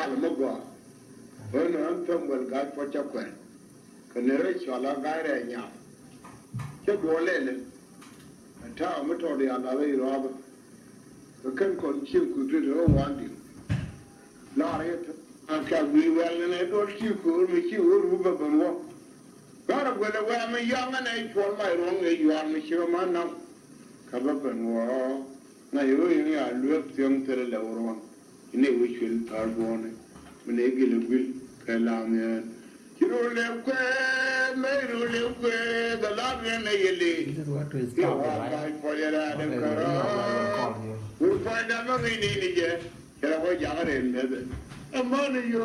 Almogwa. When I'm from well, God for Chakuen. Can the rich all our guy right now? Check Wallen. And town, but all the other robber. The can consume could do all one thing. Not it. I can be well and I don't you could make you move up and walk. God of whether I'm a young and I for my wrong, you are Monsieur Man now. Come up and walk. Now you look young to the lower one. You know which will are born. When they get a will, Kalam. You don't live where, may you live where the love and the you are for your Adam Kara. We'll find out nothing in it yet. Can I watch out in there? A money, you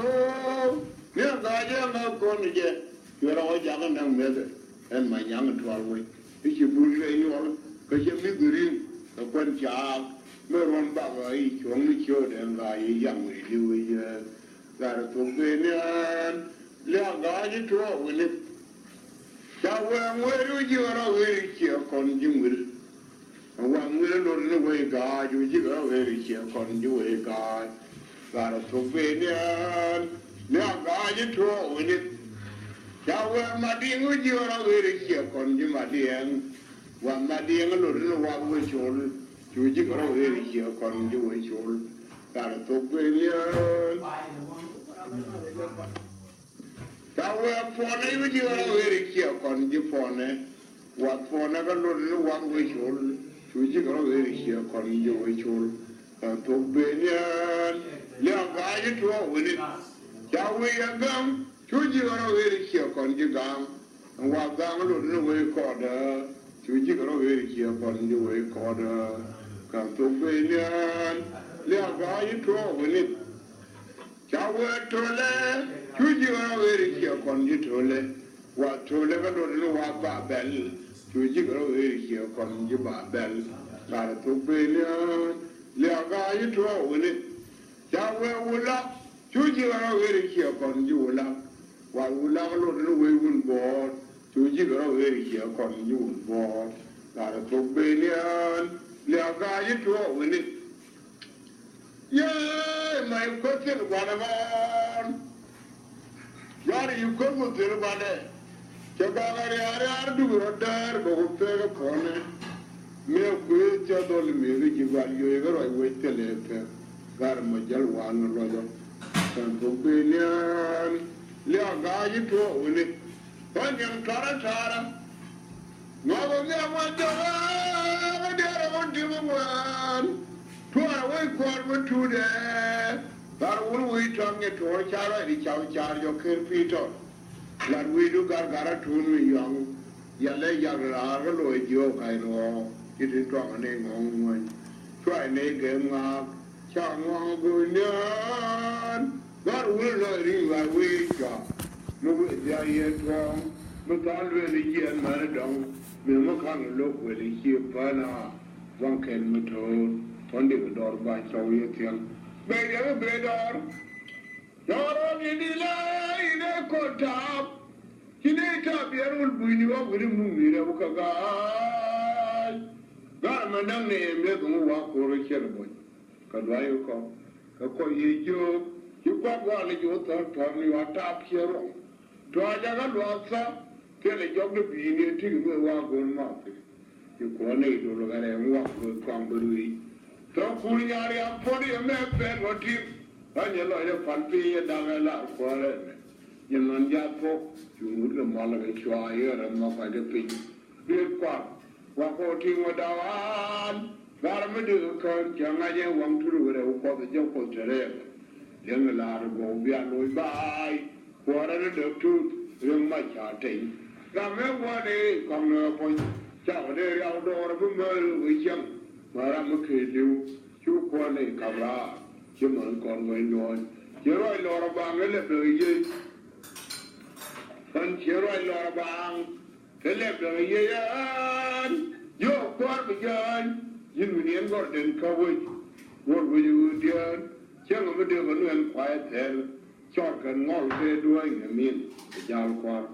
near Gaja, no corner yet. You are all young and mother, and my young 12 week. If you push anyone, because you make the ring, a one job, no one baba each only showed and I young with you. That is okay. Let God to all with it. Where do you are very here, consumed? And one will not in the way God, you are very here, consumed God. That is okay. Let God to all with it. Yahweh, my dear, you are very here, consumed, my dear. One, my dear, and one with you. You are very here, consumed. That is okay. Yahweh, for never you are very here, consumed. What for never one with you. You are very here, consumed. And to Benyan, let God to all with it. Yahweh, come. You are very here, conjugal, and while down the way corner, you are very here, conjugal corner. Come to Benyan, let God to all with it. Yahweh Tole, you are very here, conjugal. What to never know what bell, you are very here, conjugal bell. Got to Benyan, let God to all with it. Yahweh will up, you are very here, conjugal. While we love a little way on board, to jigger away here, calling you on board. Not a Tobanian, Leagay to all with it. Yea, my question, what about? Yari, you come with the body. Chagari, do it there, but fair upon it. Mere quit your dolly music, you got you ever, I wait till later. Got a major one, Roger. Tobanian. Leagay to all with it. When young Tara, no one there went to one to one. To our way forward to there. But when we tongue it to our charity, charge your Peter. That we do Gargara to me young. Yale Yagar, Lloyd, you I know. It is wrong name on one. Try name up. Chang Gung. God will not leave my way, John. No way, they are yet wrong. But already here, man, down. We can't look with the here, Pana. One can method. Only the door by Soviet young. Beg a better. You're only delay in a court up. He need up here will bring you up with him, Mirabuka. God, my name, let them walk for a cherubim. Because why you come? Because you got one of your third time, you are top hero. To a young daughter, tell a job to be in a thing with one good market. You call it to look at and walk with Congress. So, Kuliari, 40 a man fed what you and your lawyer Fanti down a lot for it. You know, Japo, you would the Malaga Shire and not like a pig. Real quack, walk out in with our Garamadu, young I want to do it for the joke of the young lad go beyond by. What are the two? Young my charting. Come one day, come no point. Chow there outdoor of a murder with young. Maram you, you call a cabra. Human conway on. You're right, Laura Bang, and left the and you're right, Laura Bang. They left the year. You're quite begun. You will got in coverage. What will you do? Young of a devil and quiet hell. Chalk and all they doing a mean, the Jalquar.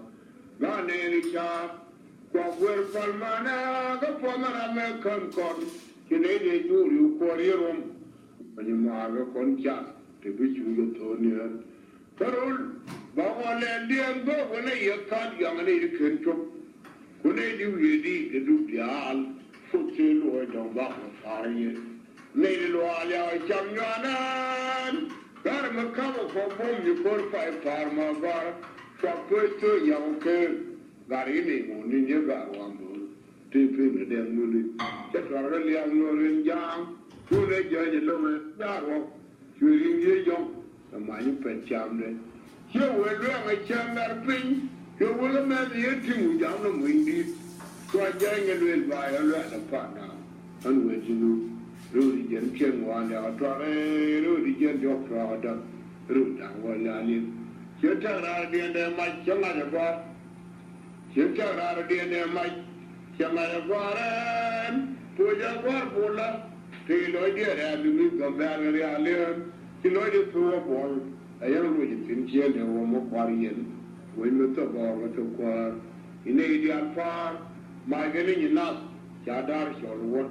Gone any char, Quaquer Palmana, the former American con, Canadian Jury, Quarrium, when you mark a concha, te bi chu yo to ni tarul ba wale ndien go wala ye kad yang ne ken chop ko ne di wi di de du dial fu che lo dong ba fa ye ne lo ala cham yanan gar ma ka mo fo bom ni kor fa farma gar fa ko to yang ke gari ni mo ni ye ga wa mo te pe ne de mo ni che tra re liang no ren jang ku ne je je lo me da ro chu rin ye yong ma ni pe cham ne che we lo ma cham dar pin che we lo me ye ti mu jam no mo ndi ko ja nge lo ba ya lo na pa na an we ji lu ru di jen chen wa ya tra re ru di jen jo tra da ru da wa la ni che ta ra de de ma cham na de ba che ta ra de de ma cham na de ba ren pu ja ba pu la ti lo de ra du mi ga ba re ya le ti lo de pu bo ayang lo ji tin che ne wo mo kwar yen we me to ba ga to kwar ine di al fa ma ge ni na cha dar shol wo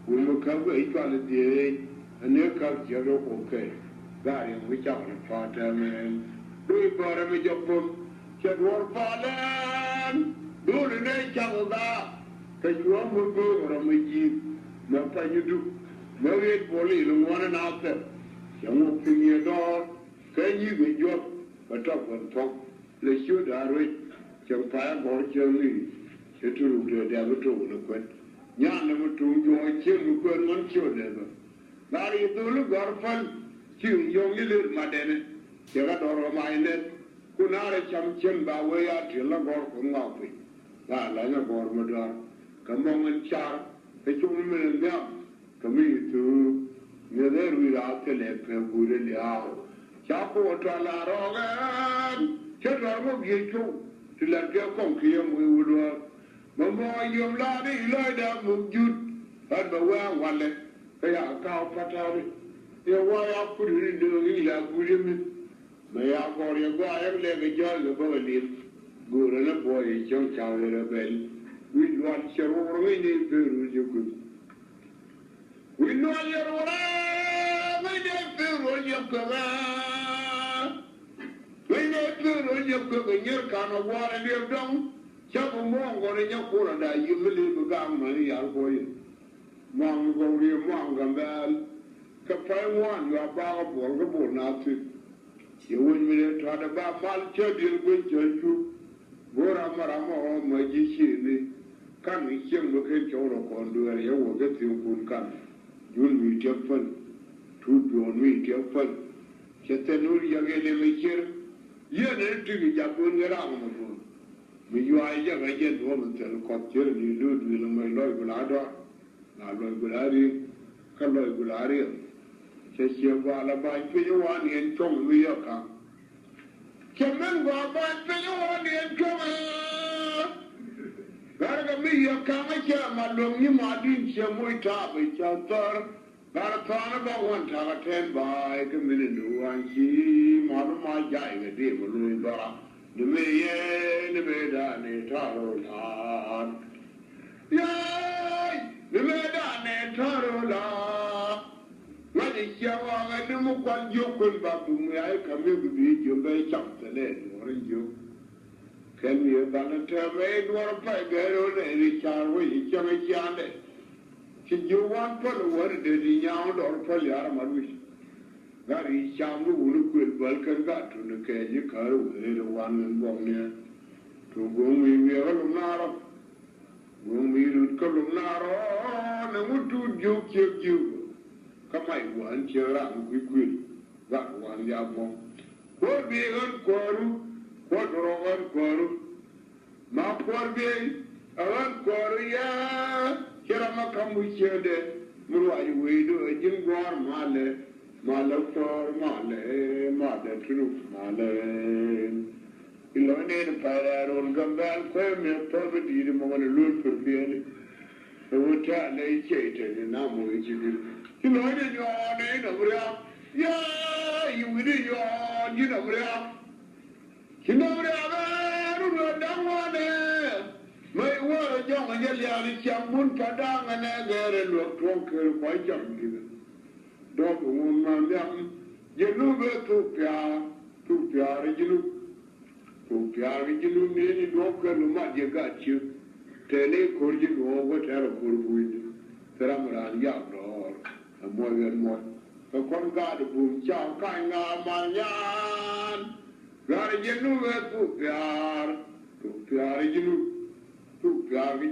we mo ka go I twa le de ane ka je ro ko ke ga ri we cha ne fa ta men we ba ra me jo pom che wo fa len du ne cha ga ka ju mo go ra me ji ma pa ni du ma we bo li lo wa na ta yang mo pin ye do cái như vậy vô và trong phần phong lấy số đã rồi chẳng phải bỏ chơi đi sẽ trụ được để mà trụ được quên nhà nó mà trụ vô chơi được quên món chơi đấy mà là đi từ lúc gọi phân chịu dùng cái lưỡi mà đen này chỉ có đồ mà này cô nào để chăm chân bảo vệ à chỉ là gọi cũng ngọc vậy là lấy nó gọi mà đó cái mong anh cha cái chung mình làm cái mình từ người đấy rồi là cái lẽ phải vui lên liao chapo tra la rogan che ra mo ye chu ti la ke kon ki mo wu lo mo mo yum la di lo da mo jut an ba wa wale ka ya ka pa ta ri ye wa ya ku ri de ri la ku ri mi me ya ko ri go ya le ge jo le bo li go re na bo ye chong cha le bel wi lo an che ro ro ni pe ru ju ku wi no ye ro ra me de pe ro ye ko ga when they feel when you cook a year can of water live down, chop a monk or in your corner that you believe a gang money out for you. Mong go to your mong and bell. Capay one, you are bag of workable now too. You win me to try to buy malcha deal with you. Gora Marama or my Gishini. Can we hear look at your condo and you will get you good can. You'll meet your fun. Two don't meet your fun. Chetanuri again make here. Ye ne tu gi japon ga ra mo ko mi yo ai ja ga je do mo tel ko che ni lu du lo mai loi gula do na loi gula ri ka loi gula ri che che wa la ba pe yo wa ni en chong mi yo ka che men wa ba pe yo wa ni en chong ga ga mi yo ka ma che ma lo ni ma din che mo ta be cha tar gar thana ba wan tha ga ten ba ke mi nu an chi ma lo ma ja ge de mo lu do ra de me ye de me da ne tha ro la ye de me da ne tha ro la ma de ya wa ga de mo kwan jo kun ba bu me ai ka me bu bi jo be cham te le mo rin jo ken ye ba na te me do ra pa ge ro ne ri cha ro yi cha me cha ne Ci jowan pal war de di nyaw dor pal yar marwi gari chamu wulu kwel balkan ga to ne ke ji kar wele de wan bong ne to gomi mi alum naro gomi rut kalum naro ne mutu juk juk juk kamai wan chera ngwi kwel ga wan ya bong ko bi gan koru ko doro gan koru ma por bi awan koru ya Kira makamu chede muru ayu wedo jingwar male for male tru male ilone ne para ron gambal ko me tobe di mo ngone lul per biene e wota le chete ne na mo jidir ilone yo ne no bra ya yu widi yo ni no bra kino bra ba ru dangwane mai wa jong ya li chambun padanga ne gere lo tronker ko jamgi do mun ma yam jenu be tu pya jenu ne ni do ka no ma je ga chi tele ko ji go wa ta ro ko bu tera mara ya do mo yen mo ko kon ga de bu cha ka nga ma yan ga jenu be tu pya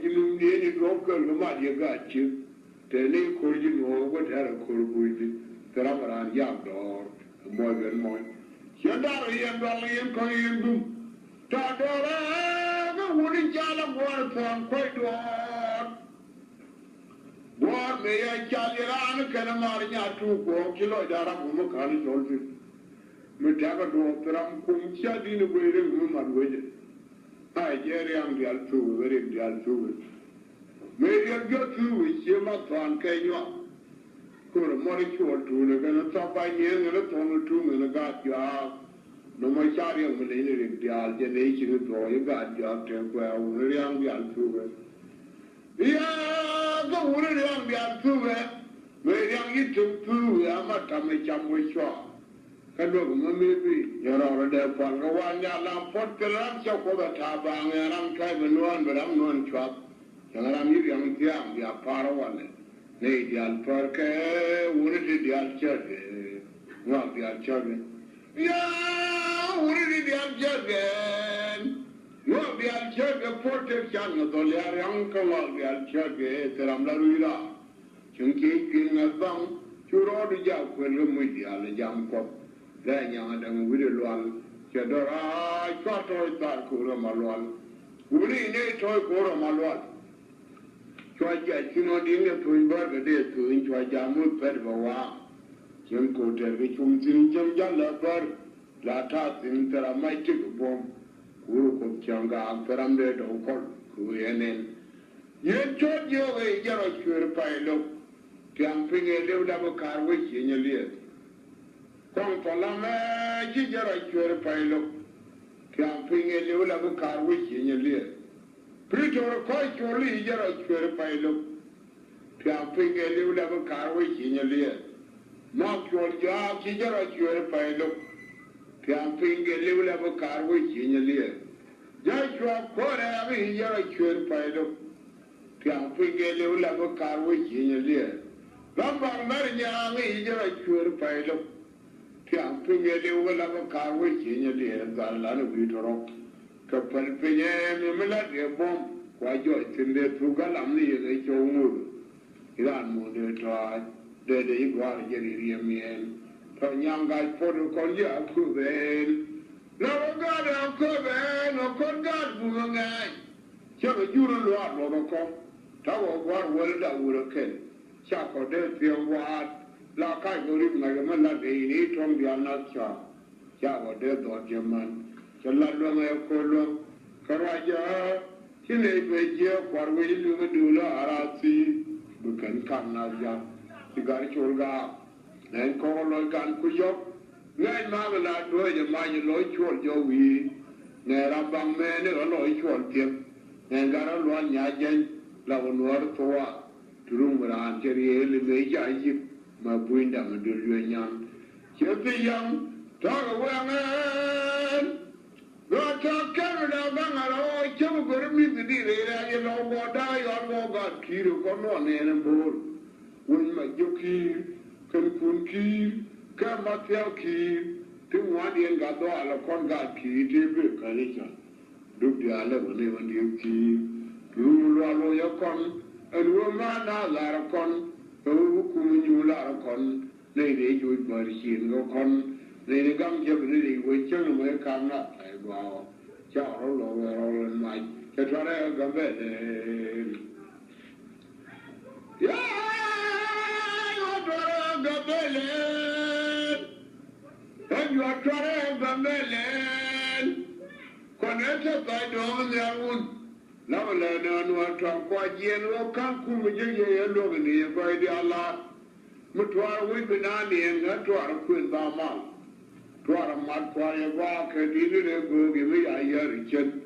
jenu ne ni do ka no ma je ga chi tele ko ji go wa ta ro ko bu tera mara ya do mo yen mo Yandar yandal yankang yandum Tadora ga wuri jala gwar pon koy doon Gwar me ya jaliran kana mar nya tu ko kilo dara mu kan jolfi mu taga do tram kum cha din goyre mu man goje ay jere am dial tu were dial tu me ya go tu che ma tan kenyo ko mo ri ko tu ne kana ta ba ye ne to no tu ne ga ja no ma chari am le ne ri dial je ne chi ne to ye ga ja te ko u ne yang dial tu we ya go u ne yang dial tu we me yang yi tu ya ma ta me cham we chwa ka do mo me bi ya ro de pa ga wa nya la pot ke ram cha ko ba ta ba nge ram kai me non ba ram non chwa ya ram yi yang tiam ya pa ro wa ne ne dial perché uno di dial cerve no dial cerve ya uno di dial cerve no dial cerve porte channo dollari anche la dial cerve teram la ruira chunki kin bang churo di ja quello muy dial jam ko da nya da mu de lwal che dora chato tar ko ma lwal uri ne to ko ma lwal Chua chino dinge tuin barga de tuin chua jamu per bawa chen ko ter ke chum tin chem jalla par la ta tin tera mai tik bom kuru ko changa peram de do kol ku yenen ye chot yo ge jaro chur pai lo tiang pinge le da ba kar we chen ye kong pala me ji jaro chur pai lo tiang pinge le da ba kar we chen ye Pritor koi choli jara chwer pailo Pia pinge liu la ba karwe chinya liye Ma chol ja ki jara chwer pailo Pia pinge liu la ba karwe chinya liye Ja chwa kore abi jara chwer pailo Pia pinge liu la ba karwe chinya liye Lambang nar nyangi jara chwer pailo Pia pinge liu la ba karwe chinya liye Zalana vitoro Kapal pinye mimila de bom kwa jo tinde tuga lamni ye cho ngur iran mo de tra de igwar jeri riemien to nyanga podo konja ku ben no gada ku ben no konga bu ngai cho juru lo ko ta wo gwar wol da wuro ken cha ko de tiang wa la kai go ri ngai ma la de ni tong dia na cha wo de do jeman Challa ngai ko lo karaja kile be je kwarwe lu dula arasi bukan kana ja sigar chulga nen ko lo kan ku yo ngai ma la do je ma je lo chul jo wi ne rabang me ne lo chul tie ne gara lo nya je la wonor to wa turum ran je ri le me ja yi ma buinda ma do lo nyam che pe yang ta wa ngan Rata Canada Bangaro, Chamagur Mizidi, you know what I or got Kiro Konon and Bor. When my Yoki, Kankun Kir, Kamatel Kir, Timwadi and Gado, Alakon got Kir, Tibby, Kalika. Look the Ala when they went to Kir, Lulu Yakon, and Romana Larakon, Kumu Larakon, Lady with Marichin Lokon. They come Japanese, which may come up. Wow, Charles over all night. Catara Gabelle. Yeah, Gabelle. And you are trying Gabelle. Connected by Domin. Now, learn what to quite yellow can't come with you looking here by the Allah. Mutuar with Benani and Gatuar Queen Bamal. Tuara matwaya wa ke dinu ne go ge me ya ya richen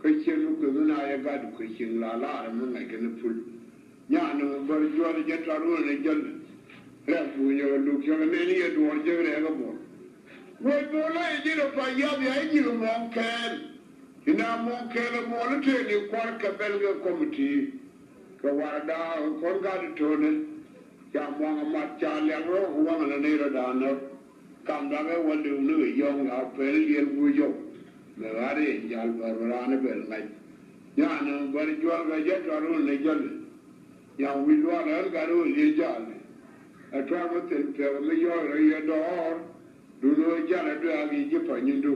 ke chen ko na ya ga du ke chen la la mun ngai ke ne pul nya no bar jo le je taru ne jel re fu yo lu ke ne ni do je re ga bo When Bola did a Payab, you won't can. In a Monkel, Monetary Quarka Belga Committee, Kawada, Konga Tone, Yamanga Macha, one and a Dana, come down what do you young out Pellian Gujo, the Radi, Yalvarana Bell, like Yana, but you are a jet or only jelly. Young will want to go to Jolly. I travel to your door. Do no jolly drag Egypt and you do.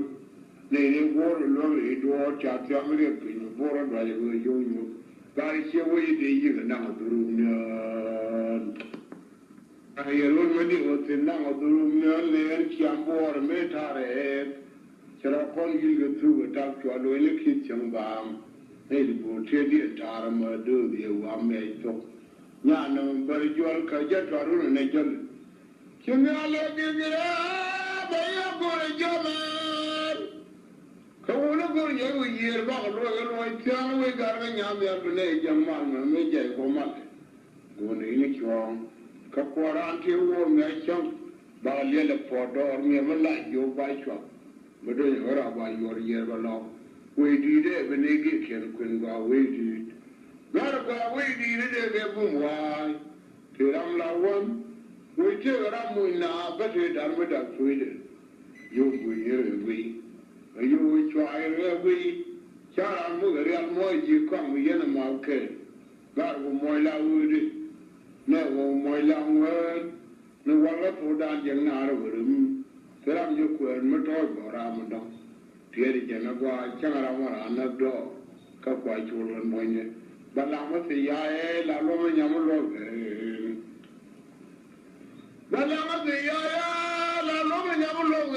They war lovely door, chat, young in the border by you. Guys, your way, you can now the room. I already was in now the room, and Chiambo, Metare. Shall I call you through a talk to a little kitchen bomb? Maybe we'll tell you a time or do the one made so. Yan, but you all can get a rule in a jelly. Can you all let me get up? I am going to jump in. Come on, go to year about a royal town. We got a young village, young man, and major for money. Go in it wrong. Kapuaranti wore my chunk, but a little for door, never like your bike shop. But don't you hear about your year along? We did it when they get Chakuen go away did. Gotta go away did it every why. Till I'm like one. We tell them now, but it done with that freedom. You will hear we. You will try every. Charan Mugarial Moji come with any market. God will moil with it. Never moil word. No one for down young out of him. Tell them you could motor or Ramadan. Tieri Janagua, Changaramara, Anagdo, Kapua children, Moine. But I must say, La Roman Yamulog. But I must say, La Roman Yamulog.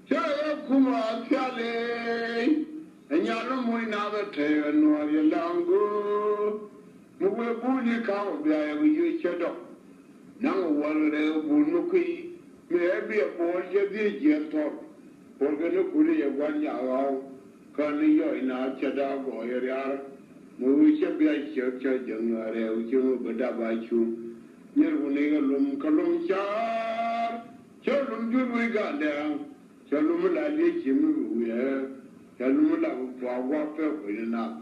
Chara Kuma, Tiale, and Yarum never tell nor your lango. Move Bully cow, there with you shadow. Now, one little Bunuki may be a boy, you talk. Organo Kuri, one yao, Conny, in our Chada, or Yar, Movisha be a church, young Areo, Badabachu, near Unega Colum Char, Chalum Juru got down, Chalumula Lichim, we have, Chalumula for warfare with enough,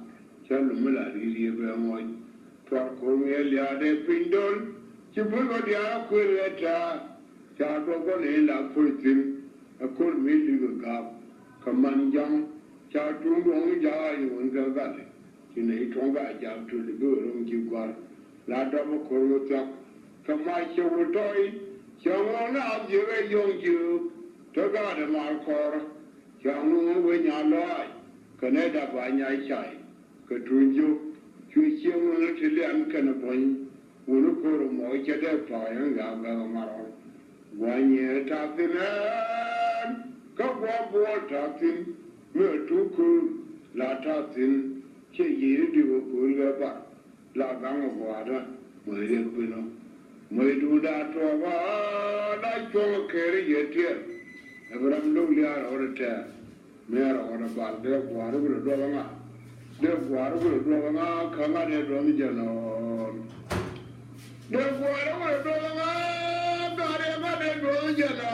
Chalumula Lizzie, Torcomelia de Pindol, Chipugo de Aquileta, Charcogon la Pultin. A cold meeting of God, command young, Chartung Long Jai, and Gavali. In a Tonga jam to the good room you got, La Double Corota, come my show toy, Chong out you a young Jew, Toga the Marcor, Chong when you lie, Canada by Nyai Chai, Katrunjo, Chuchim Little Canapon, Uruko Mocha Fire and Gagamaro. 1 year tapping. Kapwa bol tatin, me tuku la tatin, che yiri diwo kulga ba, la ganga wada, mo yekuno, mo duda towa, la chonga keri yetia, Abraham Lulia or te, mera or a bar, de guaru drovanga, kanga de dromi jano, de guaru drovanga, garema de dromi jano.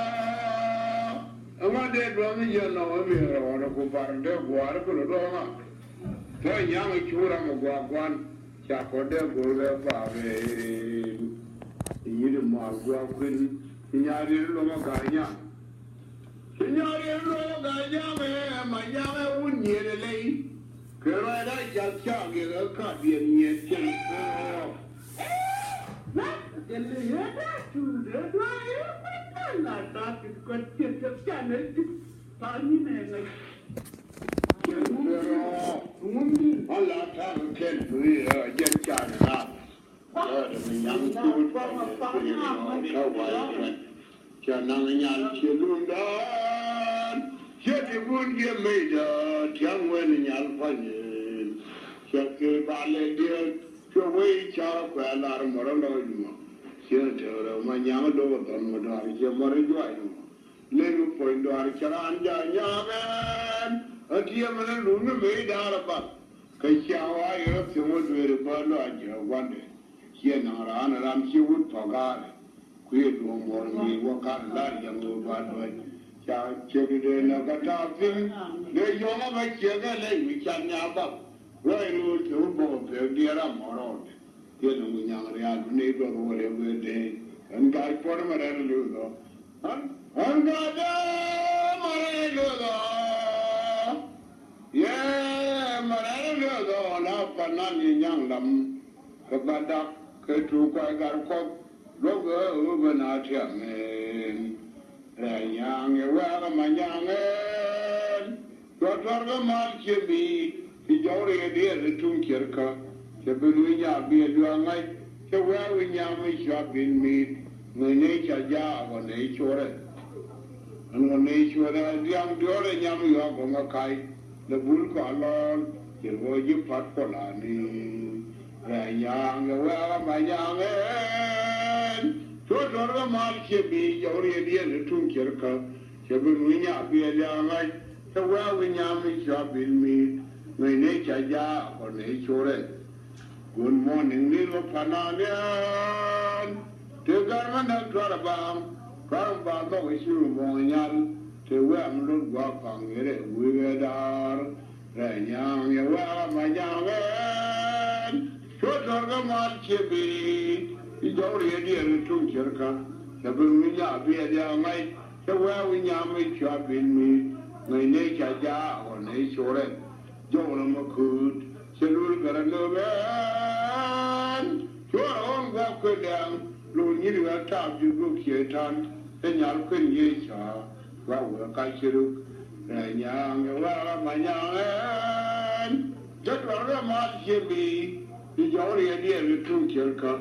I'm not dead running yet now. I'm here. I want to go back and go water for the dog. So young Churam of one, Chakode, go there, Babe. You didn't want to go in Yadi Lomagaya. In Yadi Lomagaya, my young wouldn't hear the lady. Correct, I just shall get a copy and yet. I thought it could get the channel. Tiny man. A lot of time can we get China. Young people from a farm. Chanang Chilunda. Jetty would get made young wedding Alpine. Shaki Ballet dear to wait Chakuen Morano. Shelter, my young lord on Madari, Morijuano. Little point to Archaranja, Yaman, a Tiaman room made out of us. Kashawa, you have to go to the bird lodge one day. She and Aran, and she would forget. Queer more me, walk out that young bad boy. Check it in a catafin. The young of a checker lay, we can nab up. Why no to both the dear more. Get them with young real neighbor whatever day. And guy for him and Lugo. And God, yeah, Marano, now Panani young lam. Kabada, Ketu, Quagar, Rover over Natia, man. Young, well, my young man. Got all the march you be. He's already a dear to Tunkirka. The Beluina be a young light. The well we yam shop in meat. My nature job on nature. And when nature has young daughter yam york on a kite. The bull color, you will you pot for Lani. Young, well, my young man. So the march you be already a Tunkirka. The Beluina be a young light. The well we yam shop in meat. My nature job on nature. Good morning, little Pananian. The government of Trabam, Trabam, no issue, Monian, to where I'm not walking it, we were there. Young, you well, my young man. Short of the march, be. It's already a little jerka. The Bunya be a young night, the well we yam shop in me. My nature job on nature. Jonah McCood. Salute got a no man. Your own walk down. Lord, you are top, you look here, ton. Then you'll quit ye, sir. Well, I should look. And young, well, my young man. Just what a march you be. It's only a dear little kilker.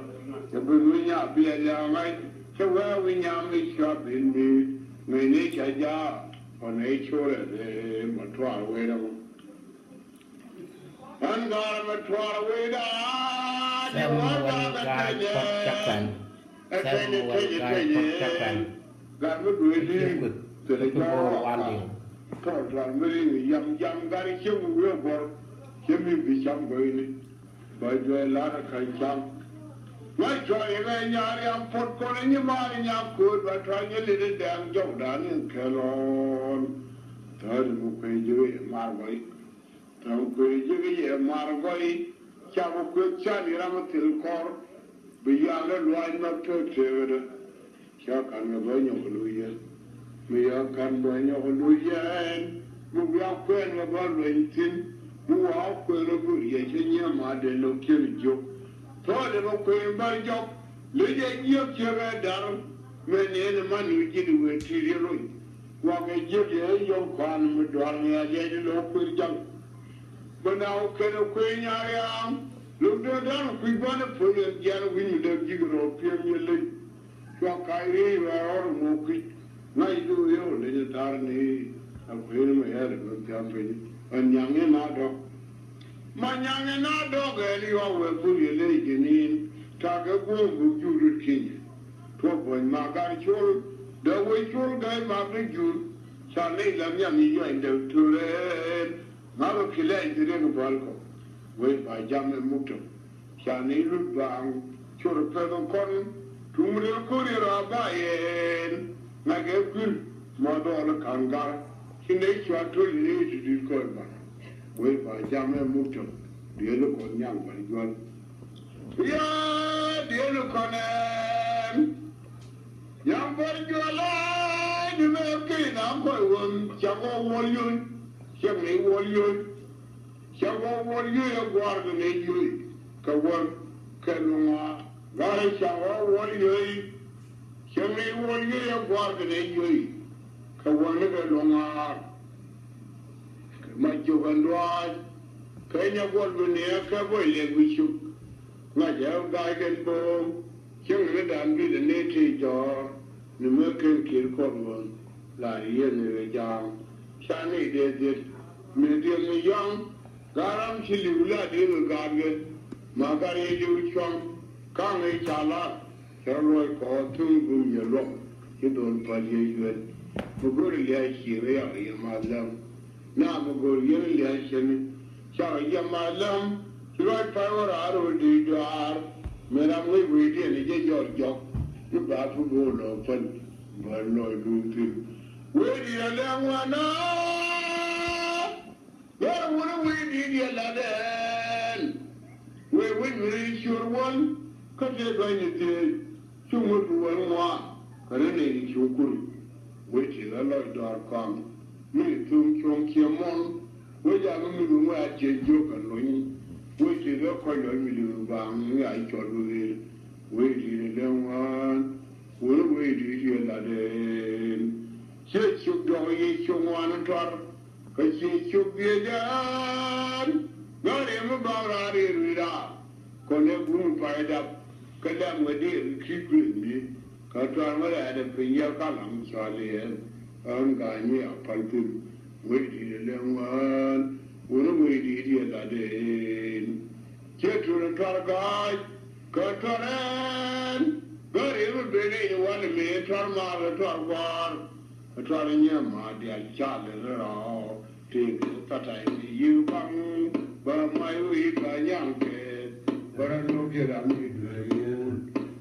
The Bunya be a young night. So well, we yam is shop in me. May nature job on nature and a trial way down. And God, I'm a trial way down. God would really to the jar. Told me, young Gary, you will work. Jimmy be some going. But you a lot of kind. My trying a young put calling your mind, young good, but trying a little damn job down in Kelon. Third book, you, Marway. Don't go to Marway. Chabu quick Charlie Ramatil Cor. Beyond the line of Turtle. Chakan Louis. We are can bring your Louis. We are queen of our renting. Who are queen of your mother, no kill you. Told them a queen by job. Lady, you carry down. Many any money did with you. Walk a judge, your con with drawing a lady local junk. But now, can a queen I am? Look down, we want to put a yellow window, jigger or period. Walk I were all moving. Night do you, little tarny. I'm feeling my head of the company. And young and our dog. My young and our dog, and you will put your leg in. Talk a wound with you, king. Talk when Margaret, the way you'll go, Margaret, you shall lay them young in the to Mother Kilay, the little Balco. Wait by Jam and Muto. Shall need look down, show the present corner. Tomorrow, courier, buy in. Like a good mother Kanga. He makes you actually need to discover. Wait by Jam and Muto. The look on young one. Yeah, the look on them. Young boy, you are alive. You may have killed I'm going one. Shabo Wallion. Shammy Wallion. Shabo Wallion, Guardian, you. Kawan, Kanuma. Gary Shabo Wallion. Shammy Wallion, Guardian, you. Kawan, Longa. My Jovandroid. Kenya Wallion, Cavoy, which you. My young guy can boom. Young and be the native jaw. The American kill common. Like Yen Jam. Shani did it. Medium young. Garam Chilula did garden. Margaret Chong. Kang Chala. Sherlock or Tungum Yellow. You don't pay you. Muguria Shiria, Madam. Now Muguria Shen. Shall Yamadam. Right power out of the jar. Madam, we did get your job. cứ bà phụ bố lọ phân và lòi luôn thêm quê đi là làng hoa nó đó là quê đi là đèn quê người sure one có thể gọi như thế chúng một buổi hoa cái này đi chụp cùi quê chỉ là lòi đỏ con mình thường chọn kia món quê nhà mình đúng là chế cho cả lối quê chỉ là coi lối mình được vàng những ai chọn rồi quê đi là làng hoa quê đi là đèn chế chụp đôi chụp hoa nó tròn cái chế chụp bia đàn nó để mà bảo ra đi rồi đó còn nếu cũng phải đập cái làm người đi khi chuyện đi cái tròn mới là được bây giờ các làm sao liền ông cả nhà phải tin quê đi là làng hoa quê đi là đèn chế chụp nó tròn cái tròn đèn cái gì mà bên này nó là mấy tròn mà là tròn vàng tròn nhẹ mà đi ăn chả được rồi thì ta thấy yêu bằng và mai uy cả nhang kề và nó kia làm gì được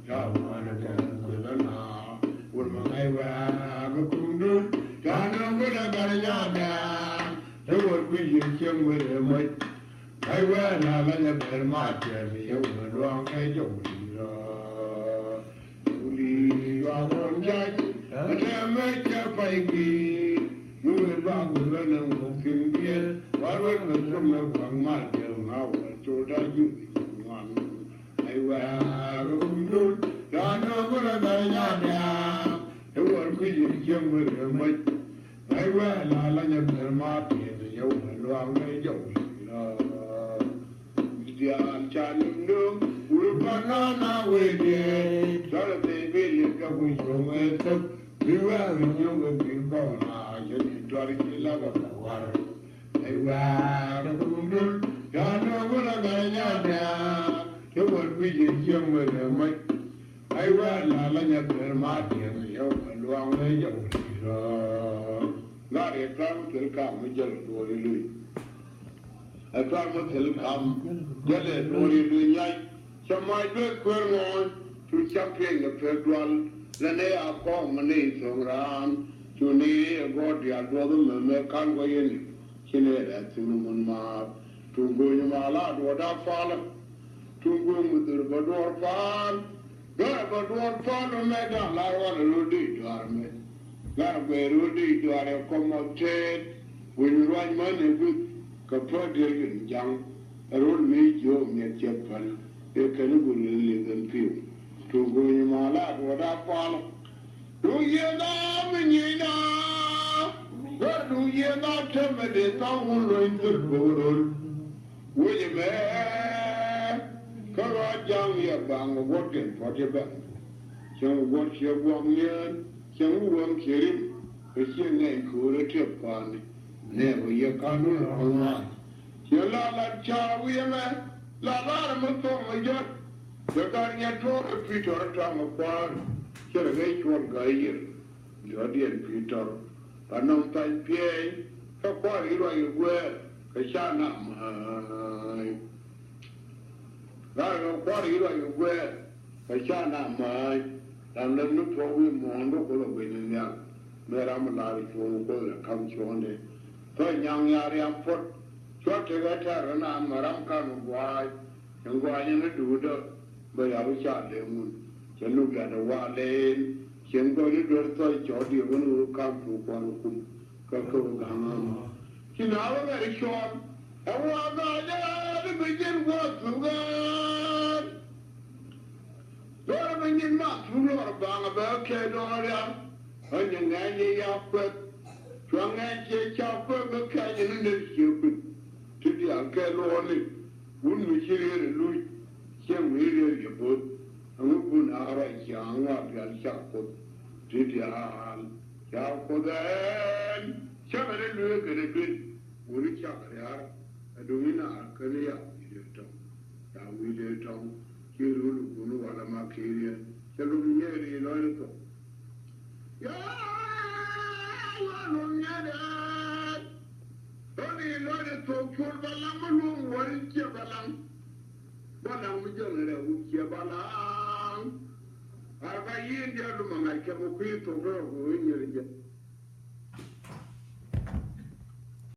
chào mà nó cái là quân mà ngày qua cái cung đun cha nó có là cái nhà nhà thế quân quý gì chiêm người mới ngày qua là nhà bè mà chơi thì yêu người đoan cái chỗ gì rồi đi vào con trai thế mấy cha phải đi người ba người lên một thiên nhiên và với người trong người bằng mặt đều ngáo ở chỗ đó như ngoan ai qua cũng đun cho nó có là đời nhà nhà thế còn cái gì chiêm người mới ai qua là nhà bè mà thì yêu người loang cái chỗ gì đó đi ăn chan nướng uống banana về đi cho là để về liền các quý ông ấy tập đi qua mình nhung người bị con là cho nên cho đi là cái quả ai qua nó cũng đúng cho nó có là cái nhà nhà thế còn quý gì chiêm người mới ai qua là nhà bè mà thì yêu người loang cái chỗ gì đó là để làm cái cảm mới chơi đùa đi lui ai qua mới thấy cảm chơi đùa đi lui nhảy cho mai đôi quên ngồi chú chấp hiện cái phép đoan lần này à có mình đi xuống ram chú đi có đi ăn đồ mình can có yên chỉ này là chú mình mà chú ngồi mà là đồ đã phá chú ngồi một từ bắt đồ phá cái bắt đồ phá nó mới đã là hoàn rồi đi đoan mới là về rồi đi đoan là có một chết when you run money with cái phật điều kiện chẳng rồi mấy chỗ nghe chấp phần cái cái nó cũng liên liên phiêu chú ngồi mà là đồ đã phá đủ yên đó mình nhìn đó rất đủ yên đó cho mình để tao muốn lên từ bộ rồi với gì mẹ các bạn chẳng hiểu bằng một quá trình phát triển bệnh chẳng có chuyện quan nhân chẳng quan chuyện cái chuyện này cứ là tiếp quan này bây giờ các nó là online chỉ là cha với mẹ là một tổ mới chết cho các nhà thua phi trò trong một quan cho là cái chuyện cái gì giờ điện phi trò và nông tay phía các quan đi rồi quê cái cha nằm rồi nó quan đi rồi quê cái cha nằm làm nên nó cho cái món đó có là bên nhà mẹ làm lại cho nó có là không cho này thôi nhang nhà đi ăn phật cho cái cha nó nằm mà làm cái nó quay những quay như nó đủ đó bây giờ nó cha để muốn cho lúc là nó qua lên chuyện coi nó được thôi cho đi nó cam phụ quan cũng các câu gắng khi nào nó lại chọn em qua ra nó bị chân qua phụ gan đó là mình nhìn mặt phụ lo bằng ở cái đó ra ở những ngày gì áp quật cho ngày chơi chọc cái cái gì nó được chịu quật thì đi ăn cái lô này muốn mình chơi rồi lui xem người rồi gì bớt ông cũng nói là chẳng là phải chọc quật thì đi ăn chọc quật đấy chắc là nó lừa cái đấy muốn chọc cái đó đối với nó cái này à vì để trong khi lúc nó vào làm ăn kia cho lúc nhớ đi nói nó ya nó nhớ đấy đó đi nói để thuộc chuột vào làm nó luôn quay chia vào làm mới cho người ta uống chia vào làm à yi ndia lu ma ngai ke mo ku to go ho nyere je